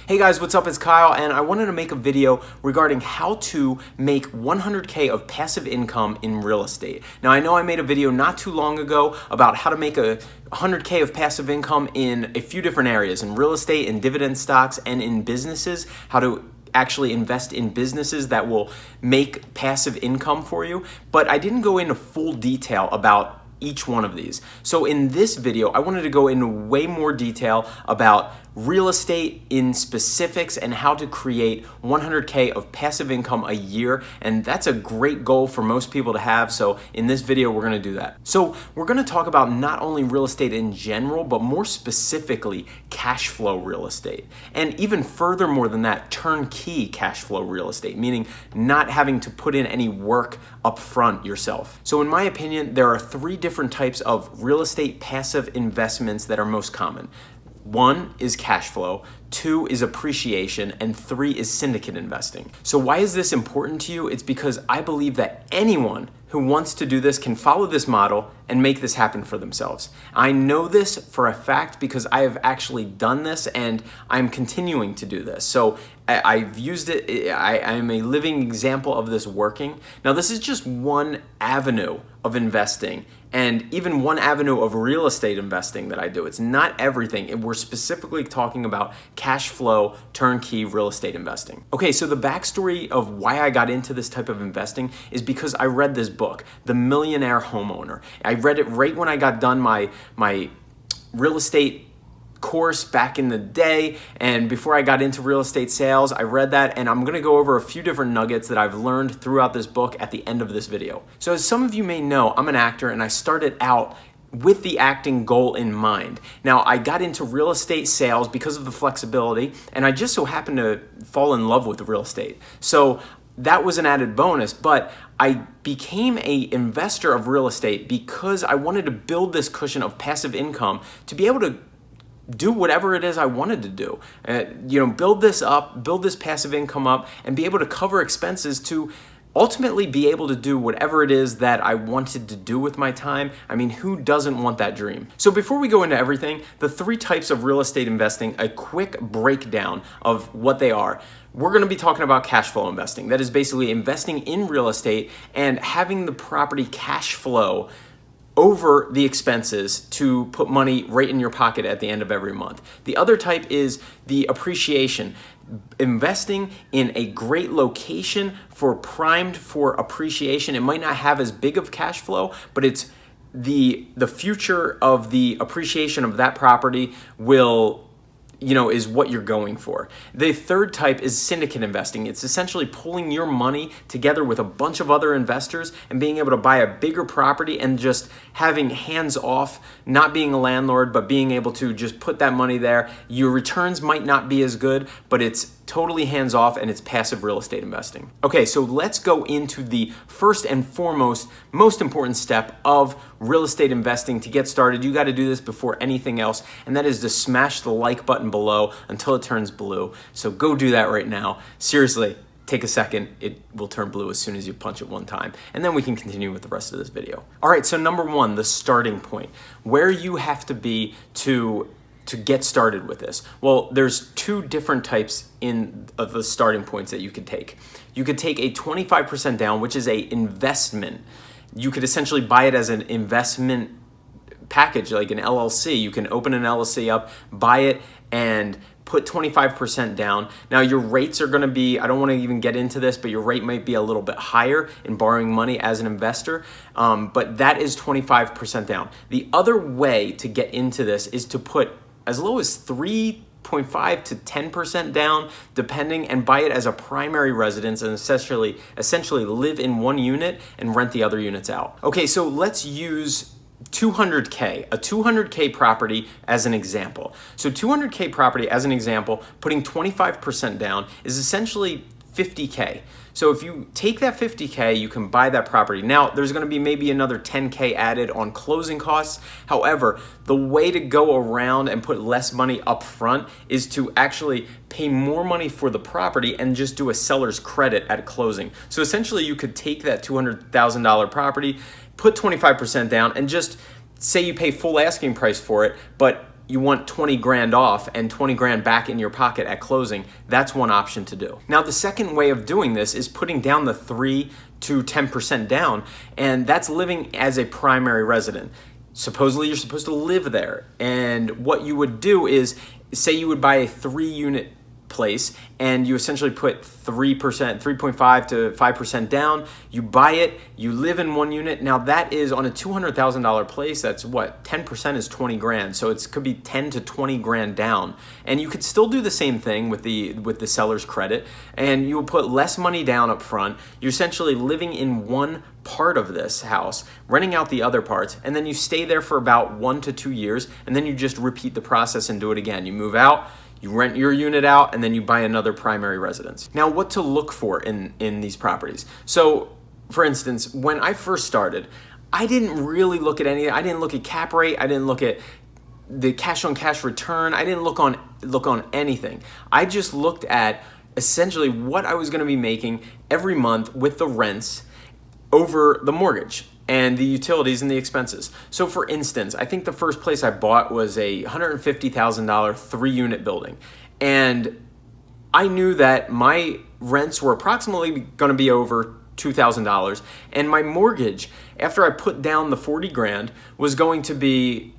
Hey guys, what's up? It's Kyle, and I wanted to make a video regarding how to make 100K of passive income in real estate. Now, I know I made a video not too long ago about how to make a 100K of passive income in a few different areas, in real estate, in dividend stocks, and in businesses, how to actually invest in businesses that will make passive income for you, but I didn't go into full detail about each one of these. So in this video, I wanted to go into way more detail about real estate in specifics and how to create 100K of passive income a year. And that's a great goal for most people to have. So in this video, we're gonna do that. So we're gonna talk about not only real estate in general, but more specifically, cash flow real estate. And even furthermore than that, turnkey cash flow real estate, meaning not having to put in any work up front yourself. So in my opinion, there are three different types of real estate passive investments that are most common. One is cash flow, two is appreciation, and three is syndicate investing. So why is this important to you? It's because I believe that anyone who wants to do this can follow this model and make this happen for themselves. I know this for a fact because I have actually done this and I'm continuing to do this. So I've used it, I am a living example of this working. Now this is just one avenue of investing and even one avenue of real estate investing that I do. It's not everything. We're specifically talking about cash flow, turnkey real estate investing. Okay, so the backstory of why I got into this type of investing is because I read this book, The Millionaire Homeowner. I read it right when I got done my real estate course back in the day, and before I got into real estate sales, I read that, and I'm gonna go over a few different nuggets that I've learned throughout this book at the end of this video. So as some of you may know, I'm an actor and I started out with the acting goal in mind. Now, I got into real estate sales because of the flexibility, and I just so happened to fall in love with real estate. So that was an added bonus, but I became an investor of real estate because I wanted to build this cushion of passive income to be able to do whatever it is I wanted to do. Build this up, build this passive income up, and be able to cover expenses to ultimately be able to do whatever it is that I wanted to do with my time. I mean, who doesn't want that dream? So before we go into everything, the three types of real estate investing, a quick breakdown of what they are. We're gonna be talking about cash flow investing. That is basically investing in real estate and having the property cash flow over the expenses to put money right in your pocket at the end of every month. The other type is the appreciation, investing in a great location primed for appreciation. It might not have as big of cash flow, but it's the future of the appreciation of that property is what you're going for. The third type is syndicate investing. It's essentially pulling your money together with a bunch of other investors and being able to buy a bigger property and just having hands off, not being a landlord, but being able to just put that money there. Your returns might not be as good, but it's totally hands off and it's passive real estate investing. Okay, so let's go into the first and foremost, most important step of real estate investing. To get started, you got to do this before anything else, and that is to smash the like button below until it turns blue. So go do that right now. Seriously, take a second. It will turn blue as soon as you punch it one time, and then we can continue with the rest of this video. All right, so number one, the starting point, where you have to be to get started with this. Well, there's two different types of the starting points that you could take. You could take a 25% down, which is a investment. You could essentially buy it as an investment package, like an LLC. You can open an LLC up, buy it, and put 25% down. Now your rates are gonna be, I don't wanna even get into this, but your rate might be a little bit higher in borrowing money as an investor, but that is 25% down. The other way to get into this is to put as low as 3.5 to 10% down, depending, and buy it as a primary residence and essentially live in one unit and rent the other units out. Okay, so let's use 200K, a 200K property as an example. So 200K property as an example, putting 25% down is essentially 50K. So if you take that 50K, you can buy that property. Now, there's gonna be maybe another 10K added on closing costs. However, the way to go around and put less money up front is to actually pay more money for the property and just do a seller's credit at closing. So essentially, you could take that $200,000 property, put 25% down, and just say you pay full asking price for it, but you want 20 grand off and 20 grand back in your pocket at closing, that's one option to do. Now, the second way of doing this is putting down the 3 to 10% down, and that's living as a primary resident. Supposedly, you're supposed to live there, and what you would do is, say you would buy a 3-unit place and you essentially put 3%, 3.5 to 5% down. You buy it, you live in 1 unit. Now that is on a $200,000 place. That's what 10% is 20 grand. So it could be 10 to 20 grand down. And you could still do the same thing with the seller's credit, and you will put less money down up front. You're essentially living in one part of this house, renting out the other parts, and then you stay there for about 1 to 2 years, and then you just repeat the process and do it again. You move out, you rent your unit out, and then you buy another primary residence. Now, what to look for in these properties. So, for instance, when I first started, I didn't really look at any. I didn't look at cap rate. I didn't look at the cash on cash return. I didn't look on anything. I just looked at essentially what I was going to be making every month with the rents over the mortgage and the utilities and the expenses. So for instance, I think the first place I bought was a $150,000 3-unit building. And I knew that my rents were approximately going to be over $2,000. And my mortgage, after I put down the 40 grand, was going to be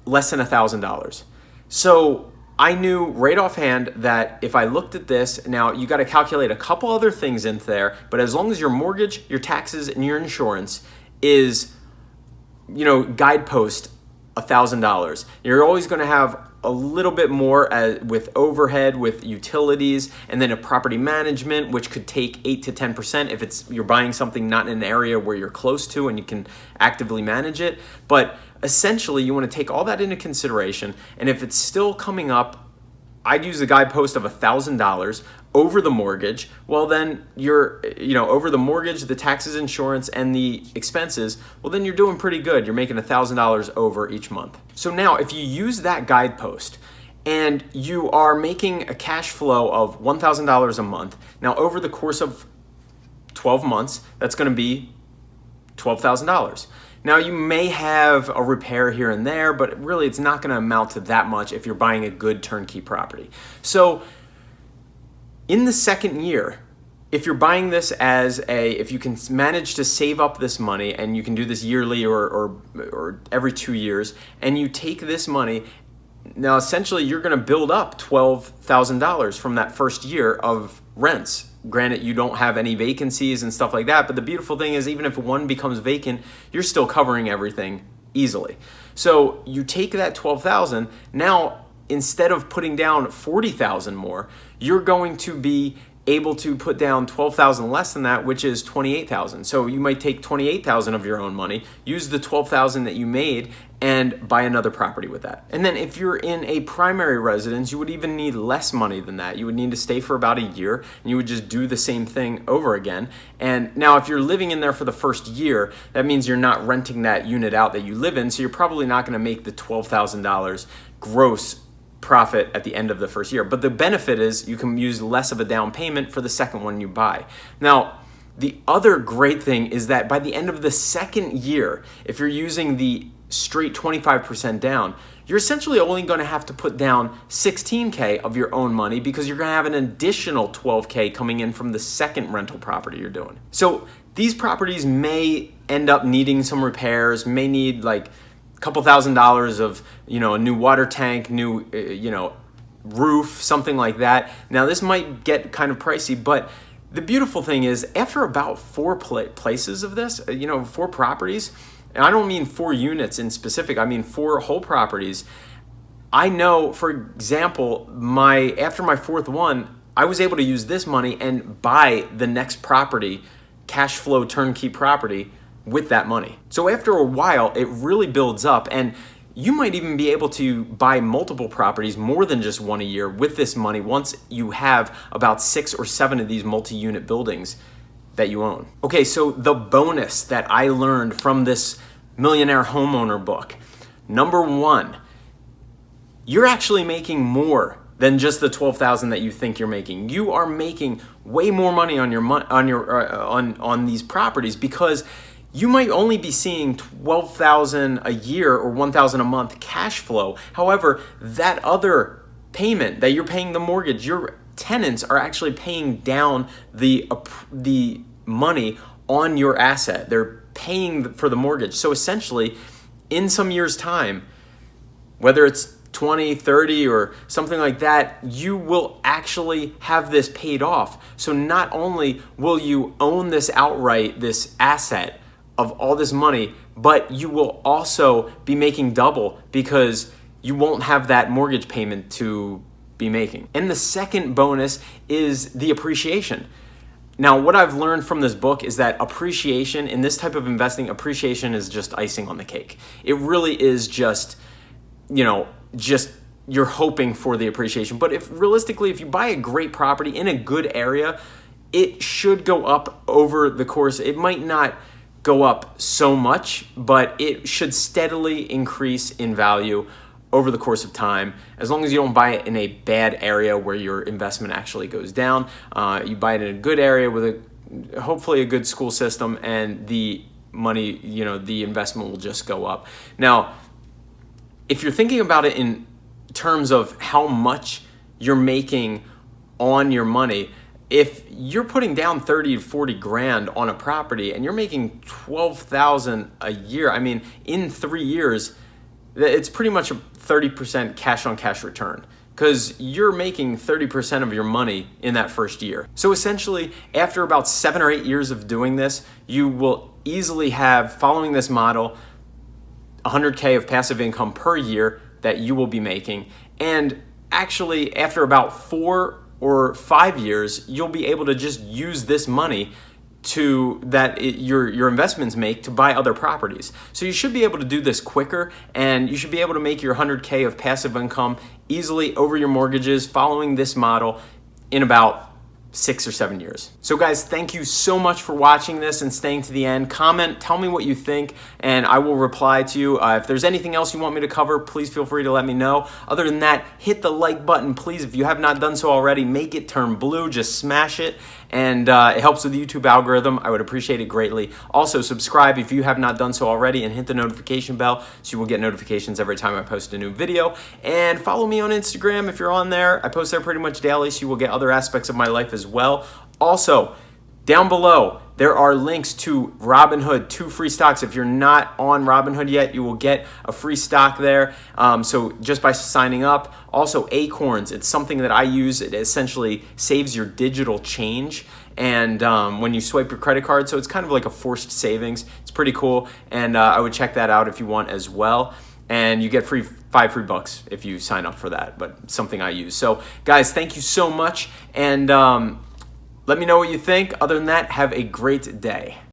less than $1,000. So I knew right offhand that if I looked at this, now you got to calculate a couple other things into there, but as long as your mortgage, your taxes, and your insurance is, guidepost $1,000, you're always going to have a little bit more with overhead, with utilities, and then a property management, which could take 8 to 10% if you're buying something not in an area where you're close to and you can actively manage it. But essentially, you want to take all that into consideration, and if it's still coming up, I'd use the guidepost of $1,000 over the mortgage. Well, then you're, over the mortgage, the taxes, insurance, and the expenses, well, then you're doing pretty good. You're making $1,000 over each month. So now if you use that guidepost and you are making a cash flow of $1,000 a month, now over the course of 12 months, that's going to be $12,000. Now, you may have a repair here and there, but really it's not going to amount to that much if you're buying a good turnkey property. So in the second year, if you're buying this if you can manage to save up this money, and you can do this yearly or every 2 years, and you take this money, now essentially you're going to build up $12,000 from that first year of rents. Granted, you don't have any vacancies and stuff like that, but the beautiful thing is even if one becomes vacant, you're still covering everything easily. So you take that $12,000, now instead of putting down $40,000 more, you're going to be able to put down $12,000 less than that, which is $28,000. So you might take $28,000 of your own money, use the $12,000 that you made, and buy another property with that. And then if you're in a primary residence, you would even need less money than that. You would need to stay for about a year, and you would just do the same thing over again. And now if you're living in there for the first year, that means you're not renting that unit out that you live in, so you're probably not going to make the $12,000 gross profit at the end of the first year. But the benefit is you can use less of a down payment for the second one you buy. Now, the other great thing is that by the end of the second year, if you're using the straight 25% down, you're essentially only going to have to put down $16K of your own money, because you're going to have an additional $12K coming in from the second rental property you're doing. So these properties may end up needing some repairs, may need like couple $1,000s of, a new water tank, new, roof, something like that. Now this might get kind of pricey, but the beautiful thing is after about 4 places of this, 4 properties, and I don't mean 4 units in specific, I mean 4 whole properties. I know, for example, after my 4th one, I was able to use this money and buy the next property, cash flow turnkey property, with that money. So after a while, it really builds up, and you might even be able to buy multiple properties, more than just one a year, with this money once you have about 6 or 7 of these multi-unit buildings that you own. Okay, so the bonus that I learned from this Millionaire Homeowner book. Number 1, you're actually making more than just the $12,000 that you think you're making. You are making way more money on these properties, because you might only be seeing $12,000 a year or $1,000 a month cash flow. However, that other payment that you're paying the mortgage, your tenants are actually paying down the money on your asset. They're paying for the mortgage. So essentially, in some years' time, whether it's 20, 30, or something like that, you will actually have this paid off. So not only will you own this outright, this asset of all this money, but you will also be making double because you won't have that mortgage payment to be making. And the second bonus is the appreciation. Now, what I've learned from this book is that appreciation, in this type of investing, appreciation is just icing on the cake. It really is just, just you're hoping for the appreciation. But if realistically, if you buy a great property in a good area, it should go up over the course. It might not go up so much, but it should steadily increase in value over the course of time, as long as you don't buy it in a bad area where your investment actually goes down. You buy it in a good area with hopefully a good school system, and the money, the investment will just go up. Now, if you're thinking about it in terms of how much you're making on your money, if you're putting down 30 to 40 grand on a property and you're making 12,000 a year, I mean, in 3 years, it's pretty much a 30% cash on cash return, because you're making 30% of your money in that first year. So essentially, after about 7 or 8 years of doing this, you will easily have, following this model, 100K of passive income per year that you will be making. And actually, after about 4 or 5 years, you'll be able to just use this money your investments make to buy other properties. So you should be able to do this quicker, and you should be able to make your 100K of passive income easily over your mortgages following this model in about 6 or 7 years. So guys, thank you so much for watching this and staying to the end. Comment, tell me what you think, and I will reply to you. If there's anything else you want me to cover, please feel free to let me know. Other than that, hit the like button, please. If you have not done so already, make it turn blue, just smash it. And it helps with the YouTube algorithm. I would appreciate it greatly. Also, subscribe if you have not done so already, and hit the notification bell so you will get notifications every time I post a new video. And follow me on Instagram if you're on there. I post there pretty much daily, so you will get other aspects of my life as well. Also, down below, there are links to Robinhood, 2 free stocks. If you're not on Robinhood yet, you will get a free stock there. So just by signing up. Also, acorns, it's something that I use. It essentially saves your digital change, and when you swipe your credit card, so it's kind of like a forced savings. It's pretty cool, and I would check that out if you want as well. And you get 5 free bucks if you sign up for that, but something I use. So guys, thank you so much, and let me know what you think. Other than that, have a great day.